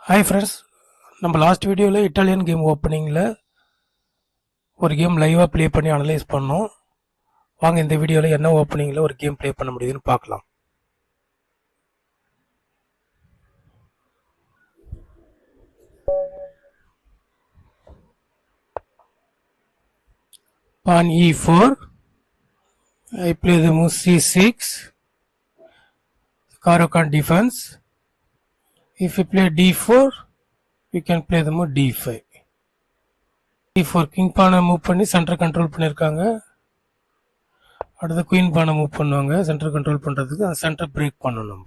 Hi friends, நம்ம last வீடியோவில் Italian game ஓப்பனிங்கில் ஒரு கேம் லைவாக ப்ளே பண்ணி அனலைஸ் பண்ணோம். வாங்க இந்த வீடியோவில் என்ன ஓப்பனிங்கில் ஒரு கேம் ப்ளே பண்ண முடியுதுன்னு பார்க்கலாம். Pawn e4, I play the move c6, Caro-Kann defense. If you play d4, you can play the move d5. d4 king பானை மூவ் பண்ணி சென்டர் கண்ட்ரோல் பண்ணியிருக்காங்க. அடுத்து குயின் பானை மூவ் பண்ணுவாங்க சென்டர் கண்ட்ரோல் பண்ணுறதுக்கு. அந்த சென்டர் பிரேக் பண்ணணும் நம்ம.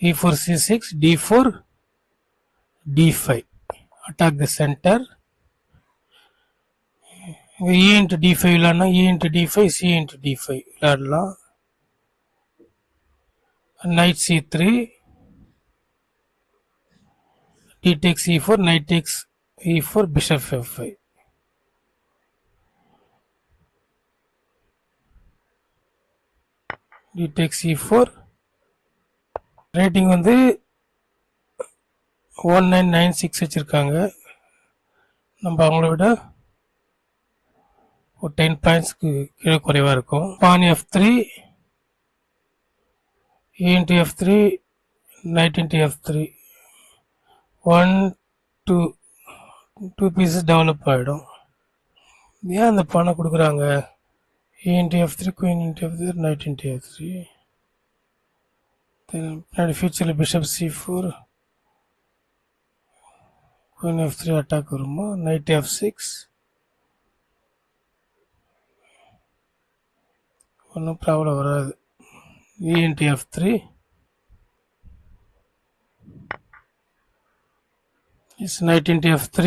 e4 c6 d4 d5 attack the center. e into d5 விளையாடனா e into d5 c into d5 விளையாடலாம். knight c3 d takes e4 knight takes e4 bishop f5. d takes e4. Rating வந்து 1996 வச்சிருக்காங்க. நம்ம அவங்கள விட ஒரு 10 பாயிண்ட்ஸ்க்கு கீழே குறைவாக இருக்கும். பான் f3 e into f3 knight into f3 2 pieces develop ஆகிடும். ஏன் அந்த பானை கொடுக்குறாங்க? e into f3 queen into f3 knight into f3 பின்னாடி ஃபியூச்சரில் bishop c4 queen f3 attack வருமா? knight f6 ஒன்றும் ப்ராப்ளம் வராது. e into f3 is knight into f3.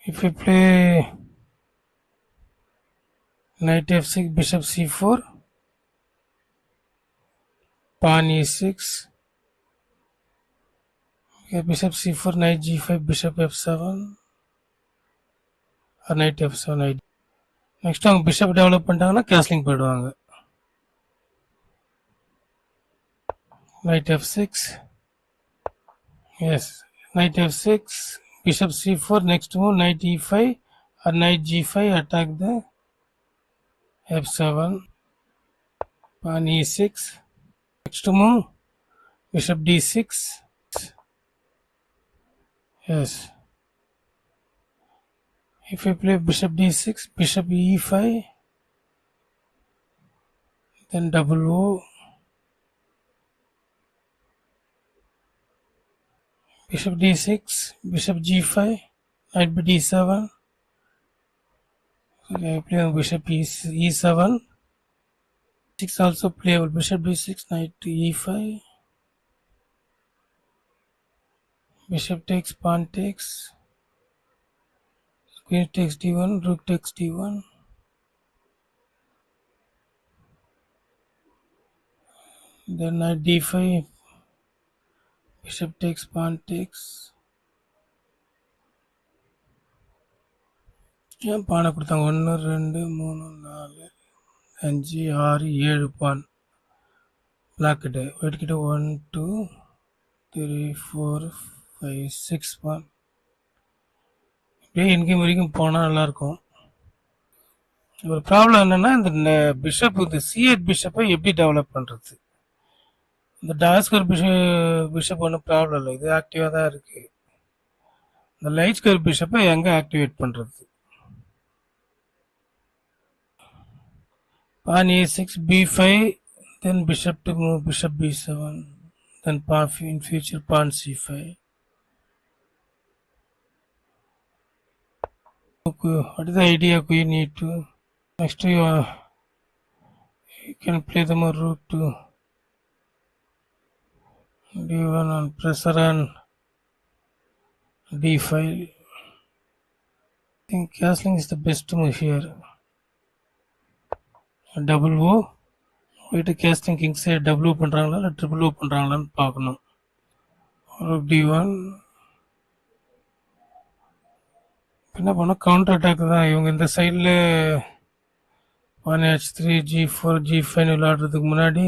If you play knight f6 bishop c4 pawn e6 okay, bishop c4 knight g5 bishop f7 or knight f7 knight. Next அவங்க bishop develop பண்ணிட்டாங்கன்னா castling போயிடுவாங்க. knight f6 yes knight f6 bishop c4 next move knight e5 or knight g5 attack the f7 pawn e6 next move bishop d6 yes. If you play bishop d6 bishop e5 then double O bishop d6 bishop g5 knight b d7 okay, I play bishop e7 6 also playable bishop d6 knight to e5 bishop takes pawn takes queen takes d1 rook takes d1 then knight d5 bishop takes pawn takes. ஏன் பானை கொடுத்தாங்க? 1 2 3 4 5 6 7 பான். Black கிட்ட white கிட்ட 1 2 3 4 5 6 பான். இப்படியே என்கேம் வரைக்கும் போனால் நல்லாயிருக்கும். ஒரு ப்ராப்ளம் என்னென்னா இந்த பிஷப் இந்த c8 பிஷப்பை எப்படி டெவலப் பண்ணுறது? இந்த டாஸ்கர் பிஷப் ஒன்றும் ப்ராப்ளம் இல்லை, இது ஆக்டிவாக தான் இருக்குது. இந்த லைட் ஸ்கொயர் பிஷப்பை எங்கே ஆக்டிவேட் பண்ணுறது? pawn a6 b5 then bishop to move bishop b7 then pawn in future pawn c5. What is the idea you need to? Next you can play the more rook to d1 and pressure on d5. I think castling is the best move here. Double O போயிட்டு casting king side double O பண்ணுறாங்களா இல்லை triple ஓ பண்ணுறாங்களான்னு பார்க்கணும். d1 என்ன பண்ணோம்? Counter attack தான். இவங்க இந்த சைடில் 1h3 g4 g5 விளையாடுறதுக்கு முன்னாடி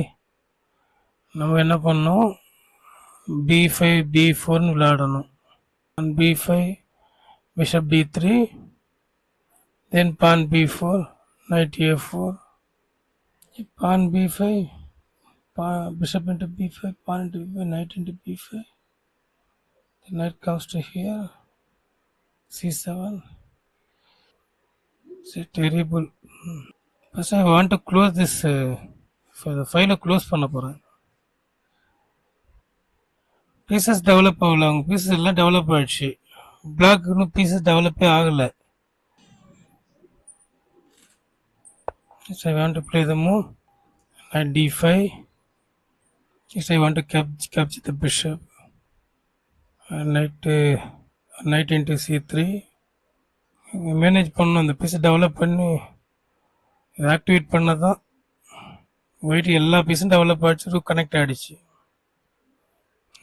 நம்ம என்ன பண்ணோம்? b5 b4 விளையாடணும். b5 bishop d3, then pawn b4, knight a4, pawn b5, bishop into b5, pawn into b5, knight into b5. The knight comes to here, c7. It's terrible. First I want to close this file close பண்ண போறேன். Pieces develop ஆகல, அவங்க pieces எல்லாம் develop ஆயிடுச்சு. Black இன்னும் pieces டெவலப்பே ஆகல. I want to play the move knight d5. Next I want to capture the bishop. Knight into c3. Manage பண்ணணும், அந்த பீஸை டெவலப் பண்ணி இதை ஆக்டிவேட் பண்ணதான். ஒயிட் எல்லா பீஸும் டெவலப் ஆகிடுச்சு, கனெக்ட் ஆகிடுச்சு.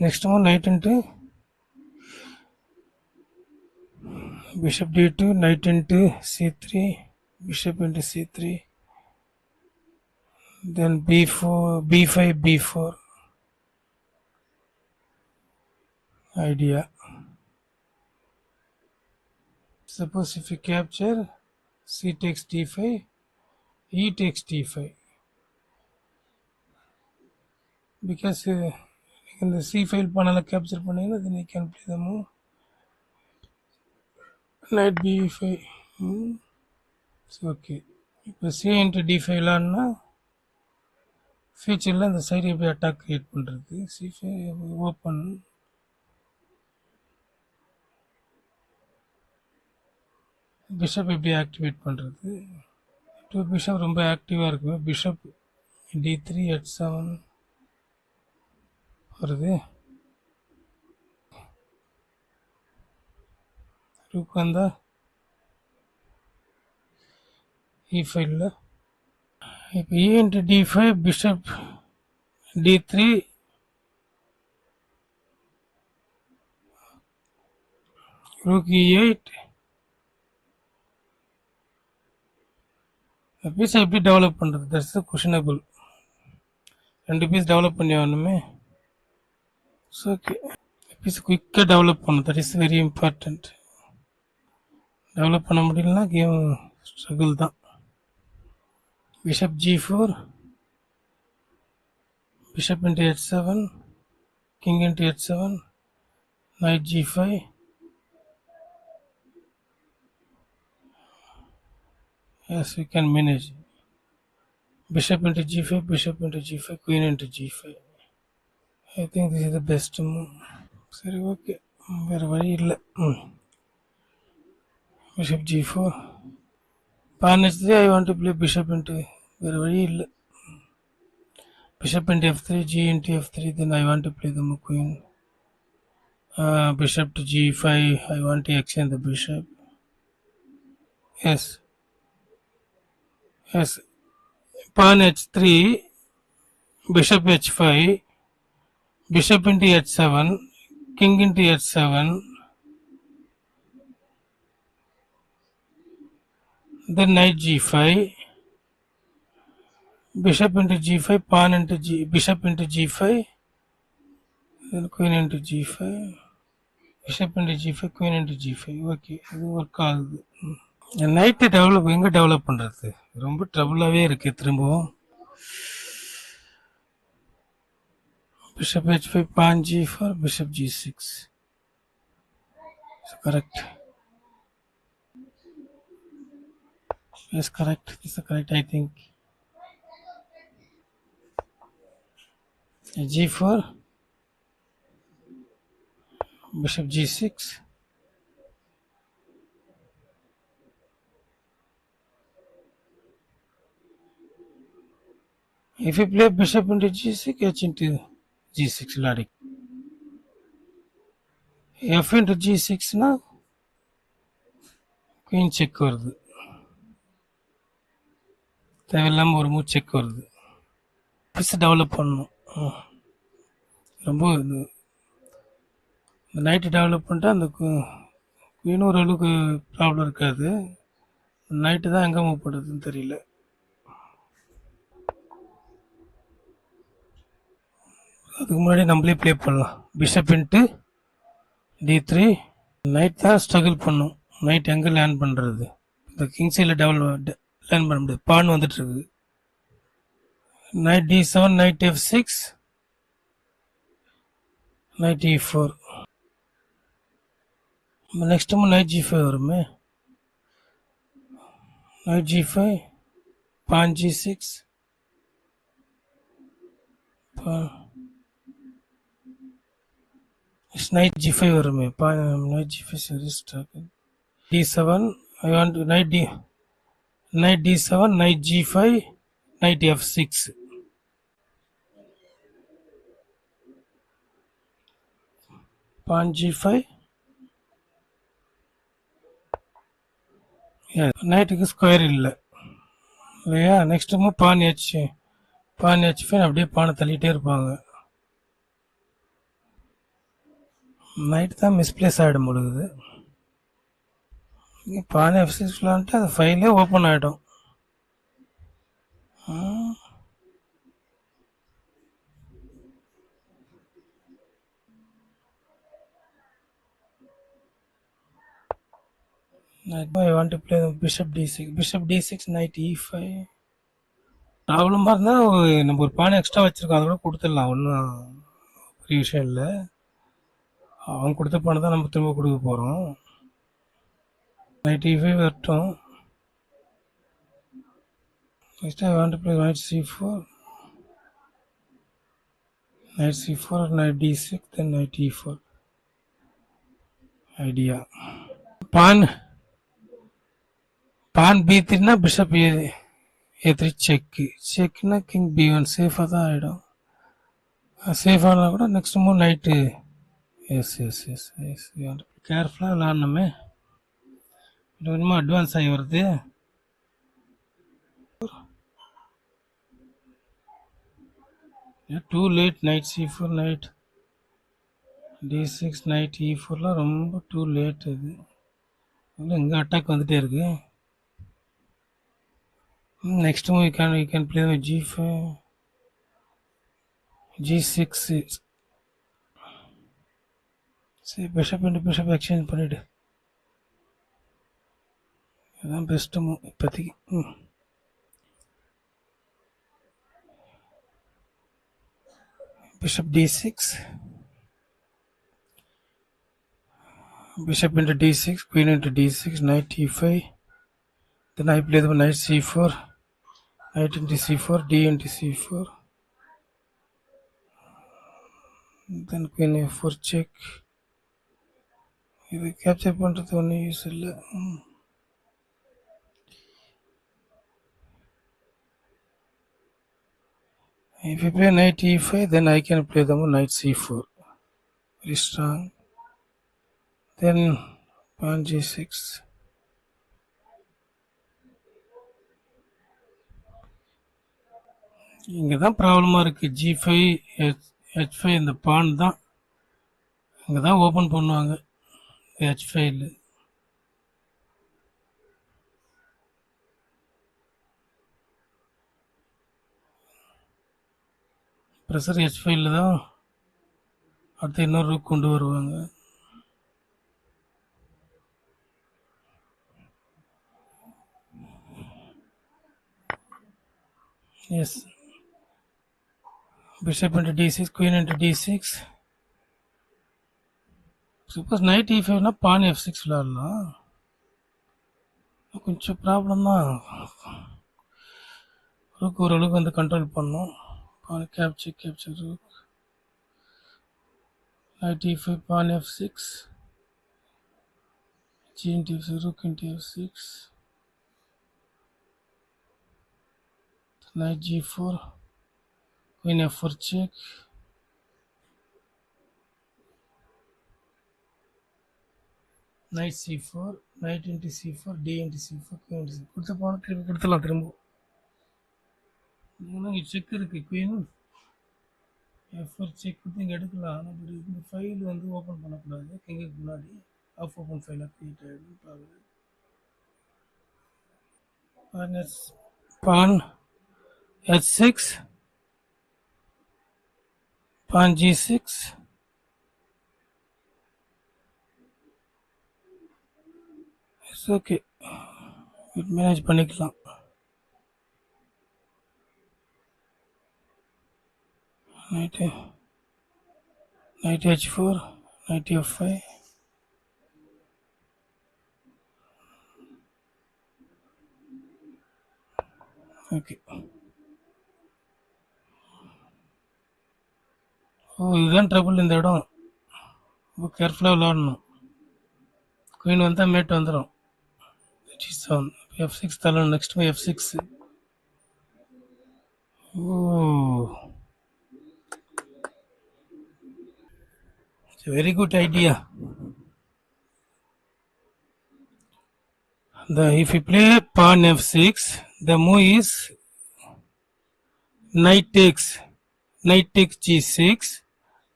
Next move knight into bishop d2, knight into c3, bishop into c3, then b4, b5, b4 idea. Suppose if you capture, c takes d5, e takes d5, because in the c file panel capture பண்ணீங்கன்னா then you can play the move knight b5. Okay, இப்போ c into d5 விளாட்னா ஃபியூச்சரில் அந்த side எப்படி attack create பண்ணுறது. c5 open, bishop எப்படி activate பண்ணுறது. Two bishop ரொம்ப ஆக்டிவாக இருக்குது. பிஷப் d3 h7 வருது. ரூக் வந்தால் e5ல இப்போ e into d5, bishop d3, rook e8. பீஸை எப்படி டெவலப் பண்ணுறது, தட்ஸ் கொஷனபிள். ரெண்டு பீஸ் டெவலப் பண்ணி ஆகணுமே. ஸோ ஓகே, பீஸ் குயிக்காக டெவலப் பண்ணணும், that is very important. Develop பண்ண முடியலன்னா கேம் ஸ்ட்ரகிள் தான். bishop g4, bishop into h7, king into h7, knight g5. Yes, we can manage. Bishop into g5, bishop into g5, queen into g5. I think this is the best move. சரி, okay, வேறு வழி இல்லை. bishop g4, pawn h3. I want to play bishop into, வேறு வழி இல்லை. bishop into f3, g into f3, then I want to play the queen. Bishop to g5, I want to exchange the bishop. Yes, pawn h3, bishop h5, bishop into h7, king into h7, then knight g5, bishop into g5, pawn into bishop into g5, then queen into g5, bishop into g5, queen into g5. Okay, இது work ஆகுது. Night எங்கே develop பண்ணுறது, ரொம்ப ட்ரபுளாகவே இருக்குது. திரும்பவும் bishop h5, pawn g4, bishop g6. Is correct? Yes, correct. This is correct, I think. g4, bishop g6, if you play bishop into g6, h into g6 விளாடி, f into g6 னா queen check வருது, தேவையில்லாமல் ஒரு move check வருது. Piece develop பண்ணணும். ரொம்ப இது night develop பண்ணிட்டா அந்த குயினும் ஓரளவுக்கு ப்ராப்ளம் இருக்காது. நைட்டு தான் எங்கே மூவ் பண்ணுறதுன்னு தெரியல. அதுக்கு முன்னாடி நம்மளே ப்ளே பண்ணலாம். Bishop into d3. நைட் தான் ஸ்ட்ரகிள் பண்ணும். நைட் எங்கே லேர்ன் பண்ணுறது? இந்த கிங் சைடில் லேர்ன் பண்ண முடியாது. பான் வந்துட்டு இருக்கு. Night d7, night f6, night e4. Next night g5 வருமே. நைட் g5, பான் g6, naight g5 வருமே. naight g5 சரி struggle. d7, I want knight d7, knight g5, knight f6. pawn g5. நைட்டுக்கு ஸ்கொயர் இல்லை இல்லையா? நெக்ஸ்ட் மூவ் பான் h5. அப்படியே பானை தள்ளிட்டே இருப்பாங்க. Night தான் மிஸ்பிளேஸ் ஆகிடும் பொழுது. பான் f6 விளாண்டுட்டு அது ஃபைலே ஓப்பன் ஆகிடும். I want to play bishop d6, knight e5. ப்ராப்ளமாக இருந்தால் நம்ம ஒரு பானை எக்ஸ்ட்ரா வச்சுருக்கோம், அதை கூட கொடுத்துடலாம். ஒன்றும் பெரிய விஷயம் இல்லை. அவன் கொடுத்த பானை தான் நம்ம திரும்ப கொடுக்க போகிறோம். knight e5 வரட்டும். Next I want to play knight c4. Knight c4 or knight d6, then knight e4. Idea. Pawn b3 na bishop a3 check na king b1 safe தான் ஆயிடும். சேஃப் ஆனால் கூட நெக்ஸ்ட் மூவ் நைட்டு. எஸ் கேர்ஃபுல்லாக விளாட்ணுமே. இது கொஞ்சமாக advance ஆகி வருது. Too late. Knight c4, knight d6, knight e4லாம் ரொம்ப டூ லேட். இது இங்கே அட்டாக் வந்துட்டே இருக்கு. Next move you can play g5, g6. சரி, பிஷப் இன்ட்டு பிஷப் எக்ஸ்சேஞ்ச் பண்ணிவிடு. இதுதான் பெஸ்ட்டு மூவ் இப்போதைக்கு. Bishop d6, bishop into d6, queen into d6, knight e5. Then I play the knight c4, knight into c4, d into c4. Then queen a4 check. இது capture பண்ணுறது ஒன்றும் use இல்லை. If you play knight e5, then I can play the knight c4. Very strong. Then pawn g6. இங்கே தான் ப்ராப்ளமாக இருக்குது. g5, h5 இந்த பான் தான் இங்கே தான் ஓப்பன் பண்ணுவாங்க h5. ப்ரெஷர் h5 தான் அடுத்து இன்னொரு ரூக் கொண்டு வருவாங்க. Yes, bishop into d6, queen into d6. Suppose knight e5னா பான் f6 விளாடலாம். கொஞ்சம் ப்ராப்ளம் தான். ரூக் ஓரளவுக்கு வந்து கண்ட்ரோல் பண்ணும். Pawn capture rook. Knight e5, pawn f6, g into f6, rook into f6, knight g4, queen f4 check, knight c4, knight into c4, d into c4, queen into c4. கொடுத்த பானை திரும்ப கொடுத்துடலாம். திரும்ப இங்கே check இருக்கு. Queen f4 check கொடுத்து இங்கே எடுக்கலாம். ஆனால் இந்த ஃபைல் வந்து ஓப்பன் பண்ணக்கூடாது. கிங்குக்கு முன்னாடி ஆஃப் ஓப்பன் ஃபைலாக கிரியேட் ஆகிடும். பான் h6, pawn g6. It's okay, it manage பண்ணிக்கலாம். Knight h4, knight f5. Okay. இதுதான் ட்ரபிள் இந்த இடம். ரொம்ப கேர்ஃபுல்லாக விளாடணும். குயின் வந்தால் மேட் வந்துடும். g7, f6 தரணும். Next f6. It's a very good idea. If you play pawn f6, the move is knight takes g6,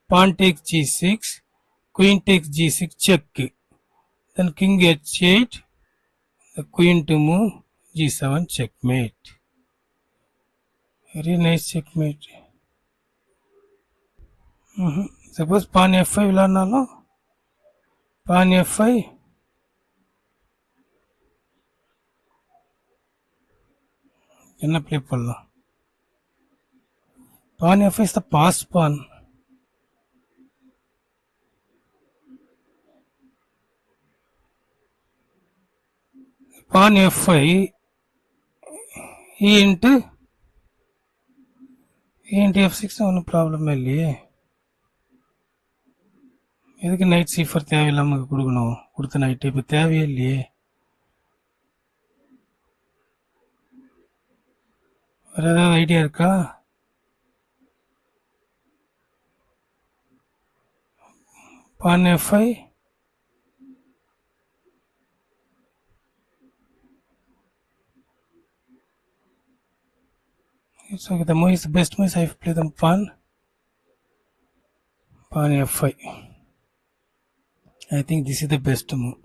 pawn takes g6, queen takes g6, check. Then king h8, the queen to move, g7, checkmate. Very nice checkmate. Suppose pawn f5 விளாட்னாலும் pawn f5, என்ன play பண்ணலாம்? Pawn f5 is the passed pawn. Pawn f5, e into f6 ஒன்றும் ப்ராப்ளமே இல்லையே. எதுக்கு night c4 தேவையில்லாமல் கொடுக்கணும்? கொடுத்த night இப்போ தேவையே இல்லையே. வேறு ஏதாவது ஐடியா இருக்கா? pawn f5, it's okay. The move is the best move. I play the pawn f5. I think this is the best move.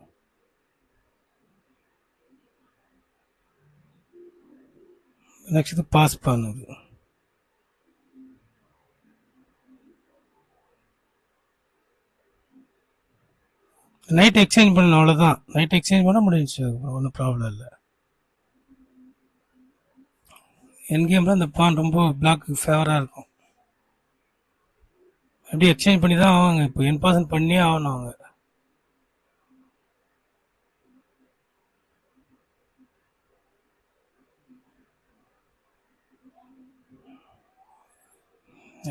Next the pass pawn. Night exchange பண்ணணும், அவ்வளோதான். நைட் எக்ஸ்சேஞ்ச் பண்ண முடிஞ்சிச்சு, ஒன்றும் problem இல்லை. என் கேமில் அந்த பான் ரொம்ப block ஃபேவராக இருக்கும். எப்படி எக்ஸ்சேஞ்ச் பண்ணி தான் ஆவாங்க. இப்போ n% பண்ணியே ஆகணும் அவங்க.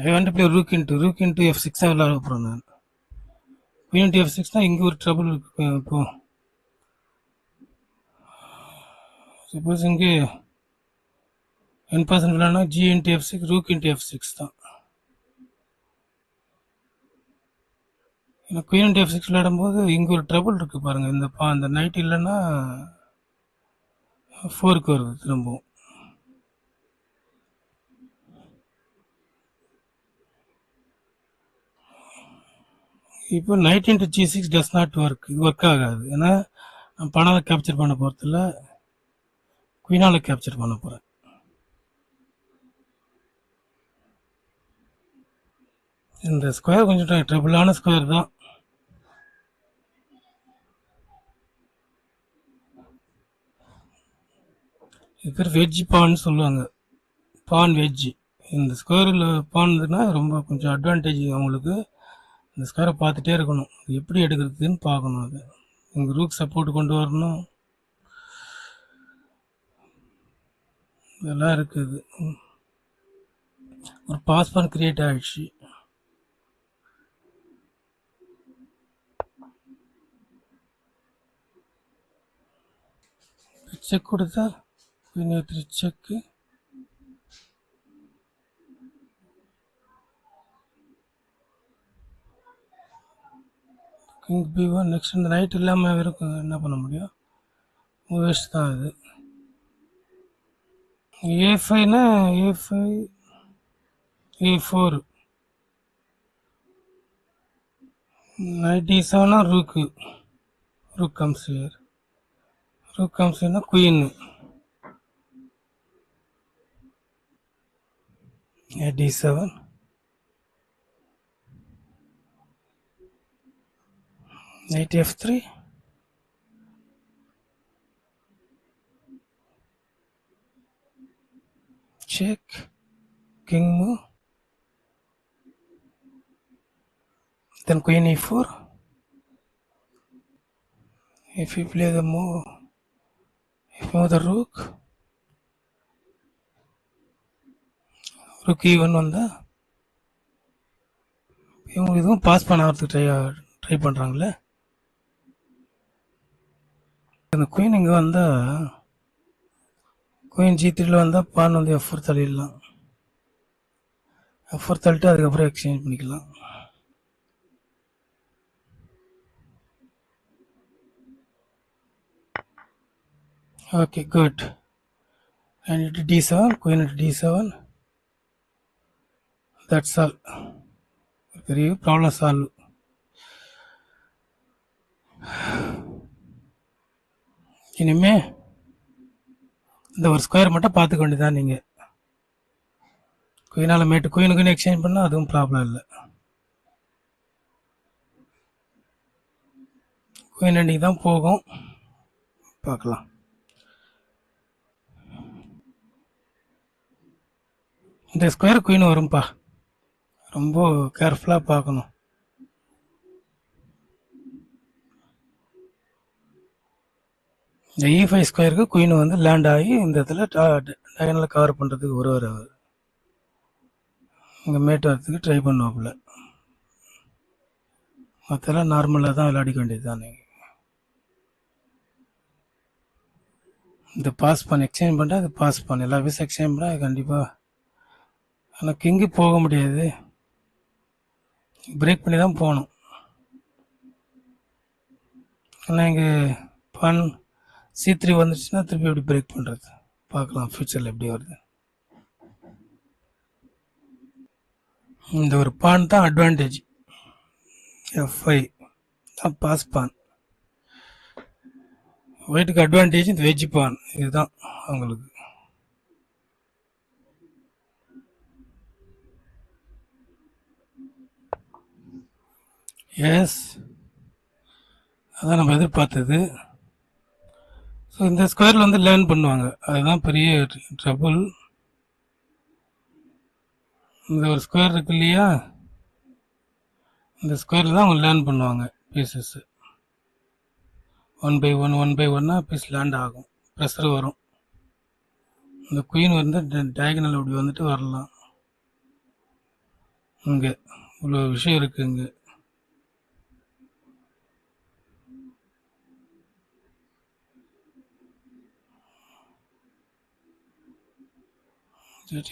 I want to play rook into f6 விளாட போகிறேன் நான். queen into f6 தான் இங்கே ஒரு ட்ரபிள் இருக்கு. இப்போ சப்போஸ் இங்கே n% விளாட்னா g into f6, rook into f6 தான். ஏன்னா queen into f6 விளையாடும்போது இங்கே ஒரு ட்ரபிள் இருக்குது பாருங்கள். இந்த நைட் இல்லைன்னா 4க்கு வருது திரும்பவும். இப்போ night into g6 does not work. இது ஒர்க் ஆகாது. ஏன்னா நான் பணத்தை கேப்சர் பண்ண போகிறதில்ல, குயினால் கேப்சர் பண்ண போகிறேன். இந்த ஸ்கொயர் கொஞ்சம் ட்ரபிளான ஸ்கொயர் தான். இது பேர் வெஜ் பான்னு சொல்லுவாங்க. பான் வெஜ். இந்த ஸ்கொயரில் பான் இருந்ததுன்னா ரொம்ப கொஞ்சம் அட்வான்டேஜ் அவங்களுக்கு. இந்த ஸ்கொயரை பார்த்துட்டே இருக்கணும், அது எப்படி எடுக்கிறதுன்னு பார்க்கணும். அது உங்கள் ரூக் சப்போர்ட் கொண்டு வரணும், இதெல்லாம் இருக்குது. ஒரு பாஸ் பான் கிரியேட் ஆகிடுச்சு. செக் கொடுத்தா செக்கு. King b1. நெக்ஸ்ட் இந்த நைட் இல்லாமல் இருக்கும், என்ன பண்ண முடியும்? வேஸ்ட் தான் அது. a5னா a5 a4. knight d7னா rook, rook comes here. Rook comes ஹியர்னா queen. d7 knight f3, check, king move, then queen e4. If you play the move, if you move the rook e1 வந்தா இவங்க இதுவும் pass பண்ண வரதுக்கு try பண்ணுறாங்களே. அந்த queen இங்கே வந்தால் குயின் g3ல வந்தால் பான் வந்து f4 தள்ளிடலாம். f4 தள்ளிட்டு அதுக்கப்புறம் எக்ஸ்சேஞ்ச் பண்ணிக்கலாம். Okay good. and into d7, queen into d7. That's all. பெரிய ப்ராப்ளம் சால்வ். இனிமே இந்த ஒரு ஸ்கொயர் மட்டும் பார்த்துக்க வேண்டியதான். நீங்கள் குயினால் மேட்டு குயினுக்குன்னு எக்ஸ்சேஞ்ச் பண்ணால் அதுவும் ப்ராப்ளம் இல்லை. குயின் அன்றைக்கி தான் போகும், பார்க்கலாம். இந்த ஸ்கொயர் குயின் வரும்பா, ரொம்ப கேர்ஃபுல்லாக பார்க்கணும். இந்த E5 ஸ்கொயருக்கு குயின் வந்து லேண்ட் ஆகி இந்த இடத்துல டயகனலை கவர் பண்ணுறதுக்கு வருவார். அவர் இங்கே மேட் வரத்துக்கு ட்ரை பண்ணுவாப்புல. மற்றெல்லாம் நார்மலாக தான் விளையாடிக்க வேண்டியது தான். நீங்கள் இந்த பாஸ் பண்ண எக்ஸ்சேஞ்ச் பண்ணுறா, அது பாஸ் பண்ண எல்லா பீஸும் எக்ஸ்சேஞ்ச் பண்ணால் அது கண்டிப்பாக. ஆனால் கிங்கு போக முடியாது, பிரேக் பண்ணி தான் போகணும். ஆனால் இங்கே பான் c3 வந்துச்சுன்னா திருப்பி எப்படி பிரேக் பண்ணுறது பார்க்கலாம், ஃபியூச்சரில் எப்படி வருது. இந்த ஒரு பான் தான் அட்வான்டேஜ். f5 தான் பாஸ் பான். ஒயிட்டுக்கு அட்வான்டேஜ் இந்த வெஜ் பான், இதுதான் அவங்களுக்கு. எஸ், அதான் நம்ம எதிர்பார்த்தது. ஸோ இந்த ஸ்கொயரில் வந்து லேர்ன் பண்ணுவாங்க, அதுதான் பெரிய ட்ரபுள். இந்த ஒரு ஸ்கொயர் இருக்கு இல்லையா, இந்த ஸ்கொயரில் தான் அவங்க லேர்ன் பண்ணுவாங்க பீசஸ்ஸு. 1/1 1/1 பீஸ் லேண்ட் ஆகும், ப்ரெஷர் வரும். இந்த குயின் வந்து டயகனல் இப்படி வந்துட்டு வரலாம். இங்கே இவ்வளோ விஷயம் இருக்குது. இங்கே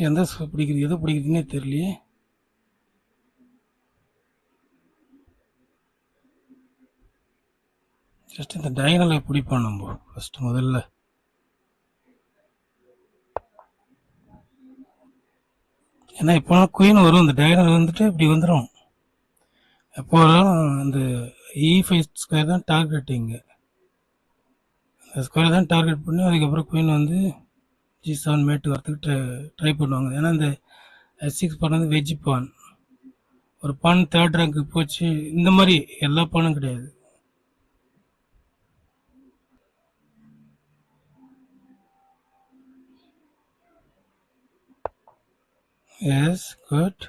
எந்த பிடிக்குது எது பிடிக்குதுன்னே தெரியலையே. ஜஸ்ட் இந்த டயகனலை பிடிப்போம் நம்ம ஃபஸ்ட்டு முதல்ல. ஏன்னா இப்போ குயின் வரும், இந்த டயகனல் வந்துட்டு இப்படி வந்துடும். எப்போ வரும் இந்த E5 ஸ்கொயர் தான் டார்கெட்டிங்கு. இந்த ஸ்கொயர் தான் டார்கெட் பண்ணி அதுக்கப்புறம் குயின் வந்து g7 மேட்டு வரத்துக்கு ட்ரை பண்ணுவாங்க. ஏன்னா இந்த h6 பான் வந்து வெஜ் பான். ஒரு பான் தேர்ட் ரேங்க்கு போச்சு, இந்த மாதிரி எல்லா பானும் கிடையாது. Yes good,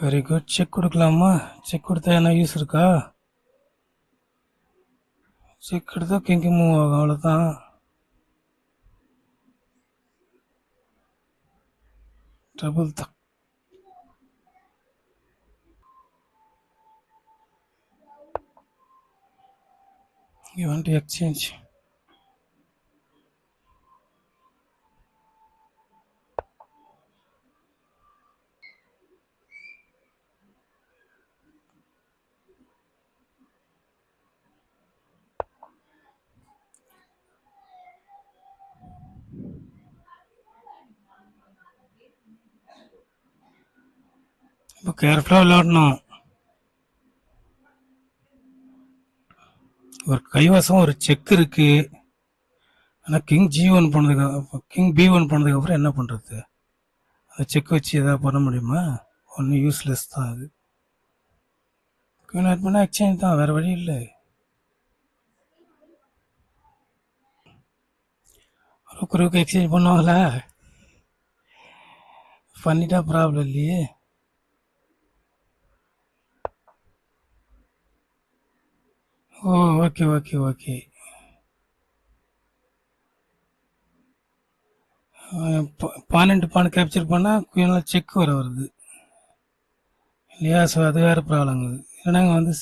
very good. Check கொடுக்கலாமா? செக் கொடுத்தா என்ன யூஸ் இருக்கா? செக் எடுத்தா கிங்கு மூவ் ஆகும், அவ்வளோதான். ட்ரபுள் தான். You want to exchange. இப்போ கேர்ஃபுல்லாக விளையாடணும். ஒரு கைவசம் ஒரு செக் இருக்கு. ஆனால் கிங் g1 போனதுக்கு கிங் b1 போனதுக்கு அப்புறம் என்ன பண்ணுறது? அந்த செக் வச்சு எதாவது பண்ண முடியுமா? ஒன்றும் யூஸ்லெஸ் தான் அது. குயின் ஆட் பண்ணால் எக்ஸ்சேஞ்ச் தான், வேறு வழி இல்லை. ரூக்கு எக்ஸ்சேஞ்ச் பண்ணுவாங்களா? பண்ணிட்டா ப்ராப்ளம் இல்லையே. ஓ, ஓகே ஓகே ஓகே. பான் இன்ட்டு பான் கேப்சர் பண்ணால் குயினில் செக் வர வருது இல்லையா? ஸோ அது வேறு ப்ராப்ளங்குது. ஏன்னா வந்து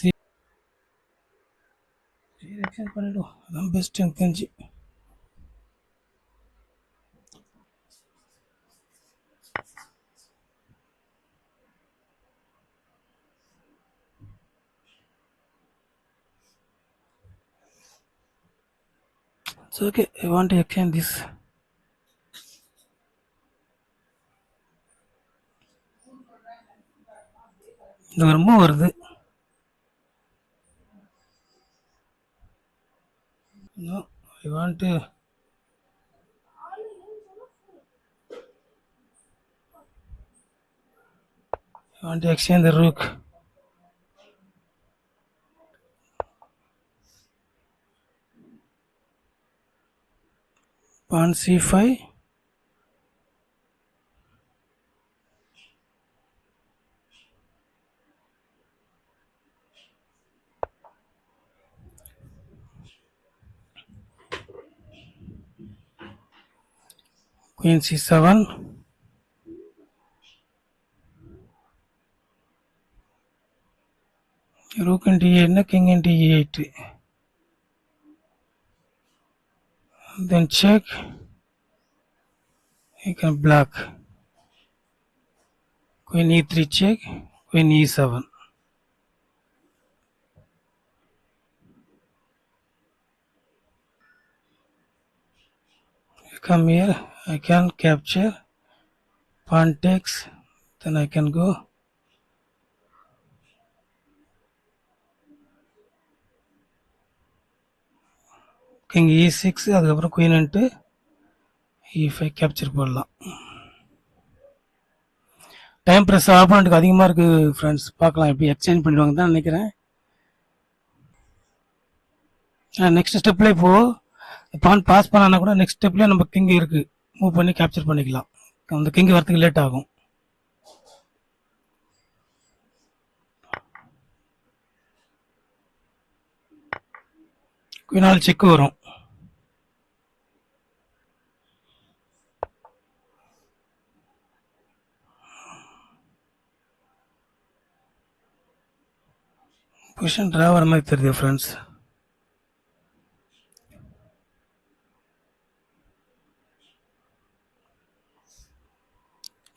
எக்ஸ்சேஞ்ச் பண்ணிவிடுவோம், அதான் பெஸ்ட் எனக்கு தெரிஞ்சு. It's okay, I want to exchange this. இது ரொம்ப வருது. No, I want to exchange the rook. Pawn c5. Queen c7. Rook into e8, king into e8. Then check. You can block. Queen e3 check. Queen e7. You come here. I can capture. Pawn takes. Then I can go. King e6. அதுக்கப்புறம் queen into e5 capture பண்ணலாம். Time press ஆப்போனண்ட்டுக்கு அதிகமாக இருக்குது friends. பார்க்கலாம் எப்படி exchange பண்ணிடுவாங்க தான் நினைக்கிறேன். Next ஸ்டெப்பில் இப்போது பான் பாஸ் பண்ணால் கூட நெக்ஸ்ட் ஸ்டெப்லேயே நம்ம கிங் இருக்குது, மூவ் பண்ணி கேப்சர் பண்ணிக்கலாம். அந்த கிங் வரத்துக்கு லேட் ஆகும். குயினால் செக் வரும். பொசிஷன் ட்ரா வர மாதிரி தெரியுது ஃப்ரெண்ட்ஸ்.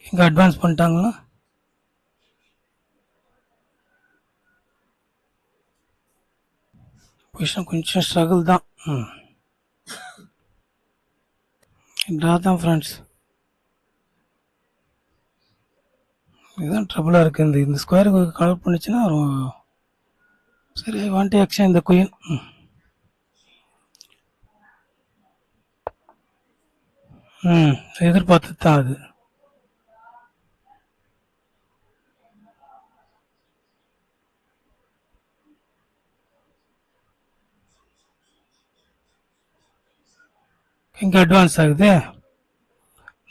இங்கே அட்வான்ஸ் பண்ணிட்டாங்களா? பொசிஷன் கொஞ்சம் ஸ்ட்ரகிள் தான். ட்ரா தான் ஃப்ரெண்ட்ஸ். இதுதான் ட்ரபுளாக இருக்குது. இந்த ஸ்கொயருக்கு கலர் பண்ணிச்சுன்னா சரி. ஐ வாண்ட் டு எக்ஸ்சேஞ்ச் இந்த குயின். எதிர்பார்த்து தான் அது. இங்கே அட்வான்ஸ் ஆகுது.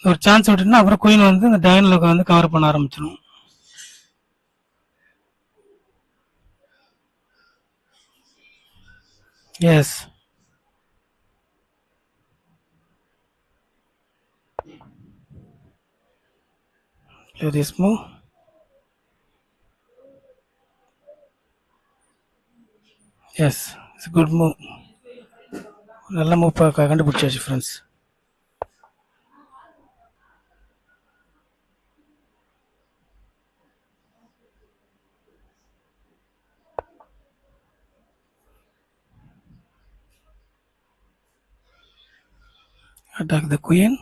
ஒரு சான்ஸ் விட்டுனா அப்புறம் குயின் வந்து இந்த டயனில் வந்து கவர் பண்ண ஆரம்பிச்சிடும். Yes, play this move. Yes, it's good move. நல்ல மூவ் கண்டுபிடிச்சாச்சு friends. Attack the queen.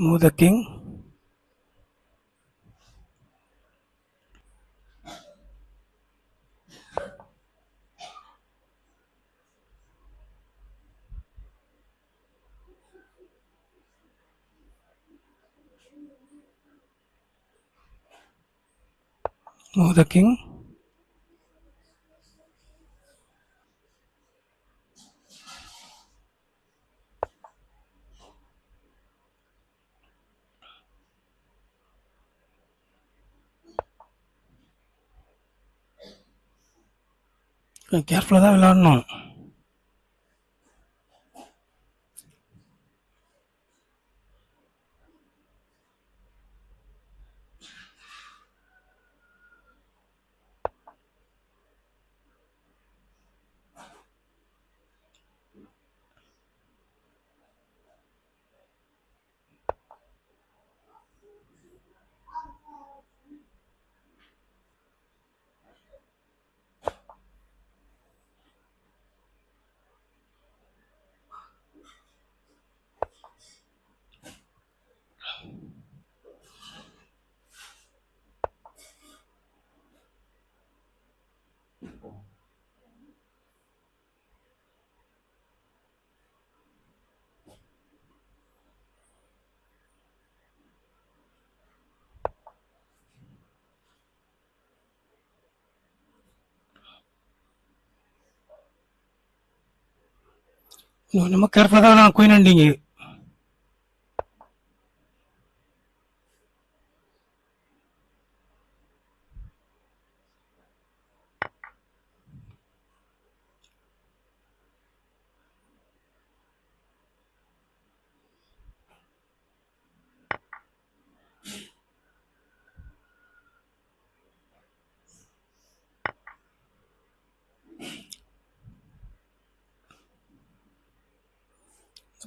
Move the king. Move the king. கேர்ஃபுல்லாக தான் விளையாடணும். நம்ம கேர்ஃபுல்லாக தான் நான் குயின் ஹண்டிங்கு.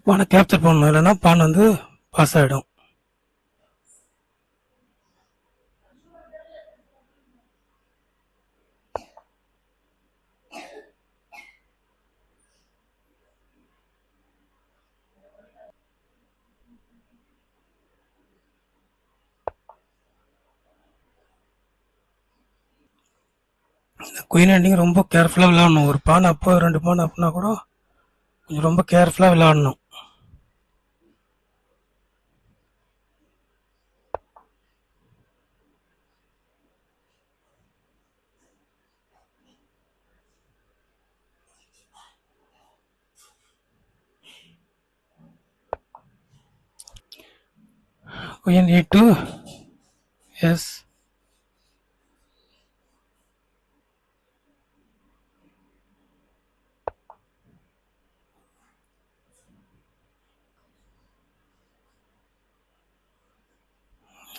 பானை கேப்சர் பண்ணணும், இல்லைன்னா பான் வந்து பாஸ் ஆகிடும். குயின் ஹண்டிங் ரொம்ப கேர்ஃபுல்லாக விளையாடணும். ஒரு பான் அப்போ 2 பான் அப்படின்னா கூட கொஞ்சம் ரொம்ப கேர்ஃபுல்லாக விளையாடணும். Queen E2. Yes.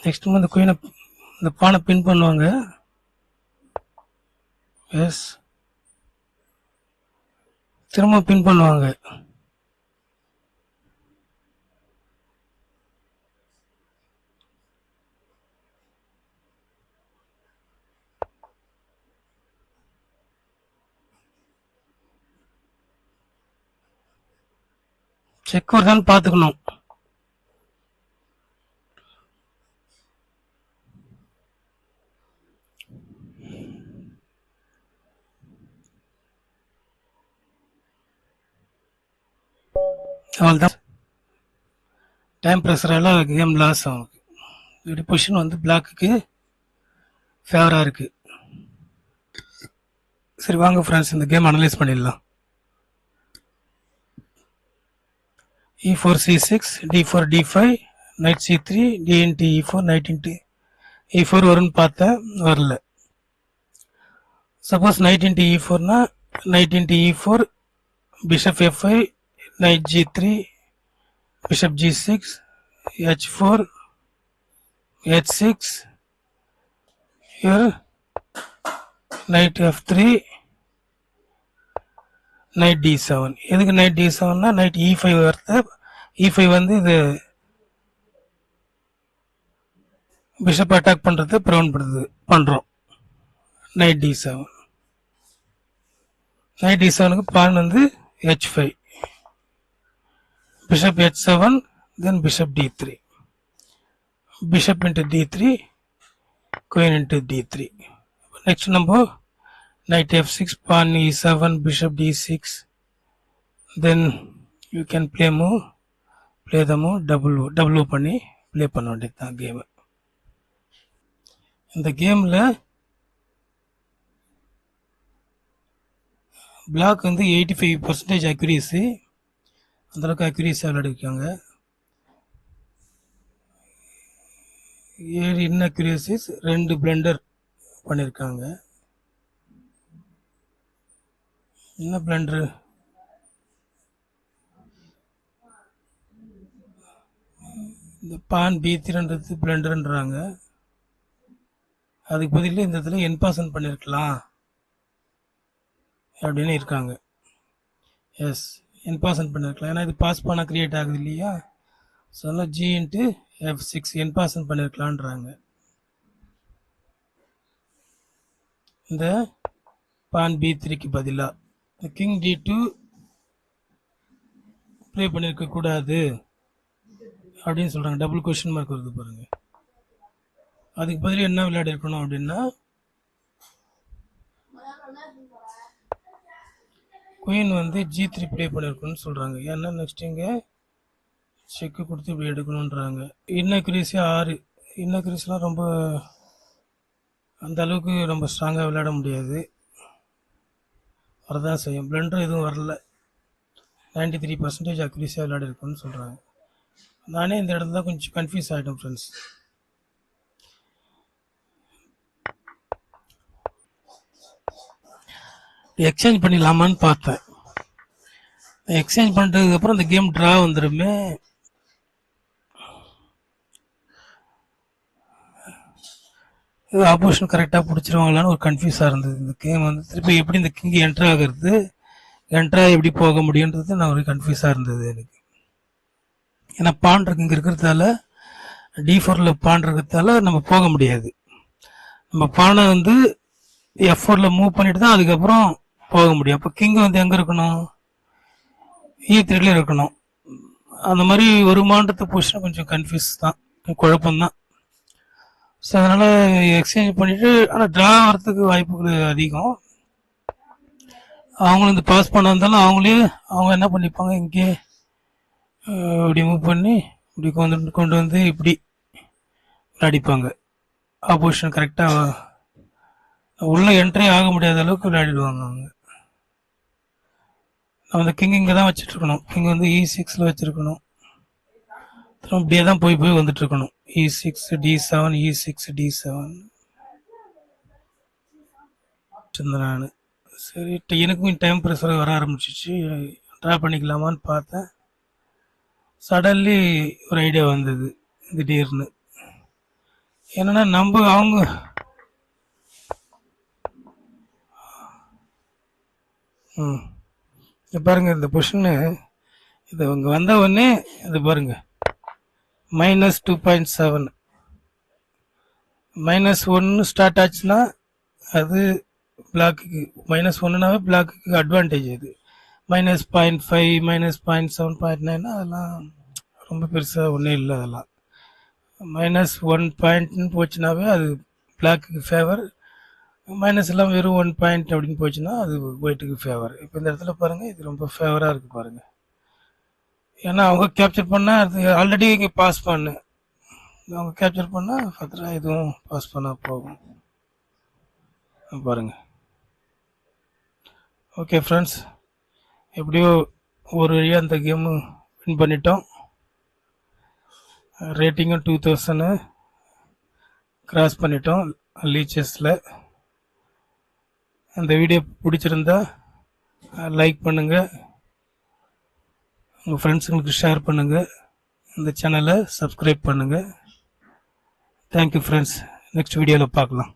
நெக்ஸ்ட் வந்து குயினை இந்த பானை பின் பண்ணுவாங்க. எஸ், திரும்ப பின் பண்ணுவாங்க. செக் வருதான்னு பார்த்துக்கணும். அவ்வளோதான். டைம் ப்ரெஷரால கேம் லாஸ் ஆகும். இப்படி பொசிஷன் வந்து பிளாக்குக்கு ஃபேவராக இருக்குது. சரி வாங்க ஃப்ரெண்ட்ஸ், இந்த கேம் அனலைஸ் பண்ணிடலாம். E4 C6, D4 D5, Knight C3, D into E4, Knight into E4 வரும்னு பார்த்தேன், வரல. Suppose Knight into E4னா Knight into E4, Bishop F5, Knight G3, Bishop G6, H4, H6, here Knight F3, Knight D7. எதுக்கு Knight D7னா Knight E5 வருது. E5 வந்து இது bishop attack பண்றது prevent பண்றோம். Knight D7. Knight D7க்கு பான் வந்து H5, Bishop H7, then Bishop D3, Bishop into D3, Queen into D3. Next number Knight F6, pawn E7, Bishop D6. Then you can play the move double பண்ணி play பண்ண வேண்டியது தான் game. இந்த கேமில் black வந்து 85% accuracy, அந்தளவுக்கு அக்யூரேஸியாக விளையாடிருக்காங்க. 7 இன்அக்யூரேசிஸ், 2 blender பண்ணியிருக்காங்க. என்ன பிளண்டரு? இந்த பான் B3 பிளண்டர்ன்றாங்க. அதுக்கு பதில் இந்த இடத்துல என்பாசன் பண்ணியிருக்கலாம் அப்படின்னு இருக்காங்க. எஸ், என்பாசன் பண்ணியிருக்கலாம், ஏன்னா இது பாஸ் பண்ணால் கிரியேட் ஆகுது இல்லையா. ஸோ அதனால் G×F6 என்பாசன் பண்ணியிருக்கலான்றாங்க. இந்த பான் B3க்கு பதிலாக கிங் D2 ப்ளே பண்ணியிருக்கக்கூடாது அப்படின்னு சொல்கிறாங்க. டபுள் கொஸ்டின் மார்க் வருது பாருங்கள். அதுக்கு பதில் என்ன விளையாடி இருக்கணும் அப்படின்னா குயின் வந்து G3 ப்ளே பண்ணியிருக்கணும்னு சொல்கிறாங்க. ஏன்னா நெக்ஸ்ட் இங்கே செக்கு கொடுத்து இப்படி எடுக்கணுன்றாங்க. இன்அக்யூரேசி 6. இன்அக்யூரேசிலாம் ரொம்ப அந்த அளவுக்கு ரொம்ப ஸ்ட்ராங்காக விளையாட முடியாது, வரதான் செய்யும். பிளண்டர் எதுவும் வரல, 93% அக்யூரேசியாக விளையாடி இருக்குன்னு சொல்கிறாங்க. நானே இந்த இடத்துல கொஞ்சம் கன்ஃபியூஸ் ஆகிட்டேன் ஃப்ரெண்ட்ஸ். எக்ஸ்சேஞ்ச் பண்ணிடலாமான்னு பார்த்தேன். எக்ஸ்சேஞ்ச் பண்ணுறதுக்கப்புறம் இந்த கேம் ட்ரா வந்துடுமே. இது ஆப்போசிஷன் கரெக்டாக பிடிச்சிருவாங்களான்னு ஒரு கன்ஃபியூஸாக இருந்தது. இந்த கேம் வந்து திருப்பி எப்படி இந்த கிங் என்ட்ரு ஆகிறது, என்ட்ரா எப்படி போக முடியுன்றது நான் ஒரு கன்ஃபியூஸாக இருந்தது எனக்கு. ஏன்னா பான் இருக்கு இங்கே இருக்கிறதால, D4ல் பான் இருக்கிறதால நம்ம போக முடியாது. நம்ம பானை வந்து F4ல் மூவ் பண்ணிட்டு தான் அதுக்கப்புறம் போக முடியும். அப்போ கிங் வந்து எங்கே இருக்கணும், E3ல இருக்கணும். அந்த மாதிரி ஒரு மாண்டத்து பொசிஷன் கொஞ்சம் கன்ஃபியூஸ் தான், குழப்பம்தான். ஸோ அதனால் எக்ஸ்சேஞ்ச் பண்ணிவிட்டு, ஆனால் ட்ரா வரத்துக்கு வாய்ப்புகள் அதிகம். அவங்களும் இந்த பாஸ் பண்ண இருந்தாலும் அவங்க என்ன பண்ணிப்பாங்க, இங்கே இப்படி மூவ் பண்ணி இப்படி கொண்டு வந்து இப்படி விளையாடிப்பாங்க. ஆப்போசிஷன் கரெக்டாக உள்ளே என்ட்ரி ஆக முடியாத அளவுக்கு விளையாடிடுவாங்க அவங்க. நம்ம இந்த கிங் இங்கே தான் வச்சுட்ருக்கணும். கிங் வந்து E6ல் வச்சுருக்கணும். திரும்ப இப்படியே தான் போய் வந்துட்டுருக்கணும். E6 D7 E6 D7 நான். சரி, எனக்கும் டைம் ப்ரெஷர் வர ஆரம்பிச்சிச்சு. ட்ரா பண்ணிக்கலாமான்னு பார்த்தேன். சடன்லி ஒரு ஐடியா வந்தது திடீர்னு. என்னன்னா அவங்க பாருங்க, இந்த பொசிஷனு இது இங்கே வந்த உடனே இது பாருங்க, -2.7 -1 ஸ்டார்ட் ஆச்சுன்னா அது பிளாக்குக்கு, -1னாவே பிளாக்குக்கு அட்வான்டேஜ். இது -0.5 -0.7 0.9 அதெல்லாம் ரொம்ப பெருசாக ஒன்றும் இல்லை. அதெல்லாம் -1 பாயிண்ட்னு போச்சுனாவே அது பிளாக்குக்கு ஃபேவர், மைனஸ் எல்லாம் வெறும் 1 பாயிண்ட் அப்படின்னு போச்சுன்னா அது ஒயிட்டுக்கு ஃபேவர். இப்போ இந்த இடத்துல பாருங்கள், இது ரொம்ப ஃபேவராக இருக்குது பாருங்கள். ஏன்னா அவங்க கேப்சர் பண்ணால் அது ஆல்ரெடி இங்கே பாஸ் பண்ணு, அவங்க கேப்சர் பண்ணால் ஃபர்தராக இதுவும் பாஸ் பண்ணால் போகும் பாருங்கள். ஓகே ஃப்ரெண்ட்ஸ், எப்படியோ ஒரு வழியாக அந்த கேமு வின் பண்ணிட்டோம். ரேட்டிங்கும் 2000 கிராஸ் பண்ணிட்டோம் லீச்சஸில். அந்த வீடியோ பிடிச்சிருந்தா லைக் பண்ணுங்கள், உங்கள் ஃப்ரெண்ட்ஸுங்களுக்கு ஷேர் பண்ணுங்கள், இந்த சேனலை சப்ஸ்கிரைப் பண்ணுங்கள். தேங்க்யூ ஃப்ரெண்ட்ஸ், நெக்ஸ்ட் வீடியோவில் பார்க்கலாம்.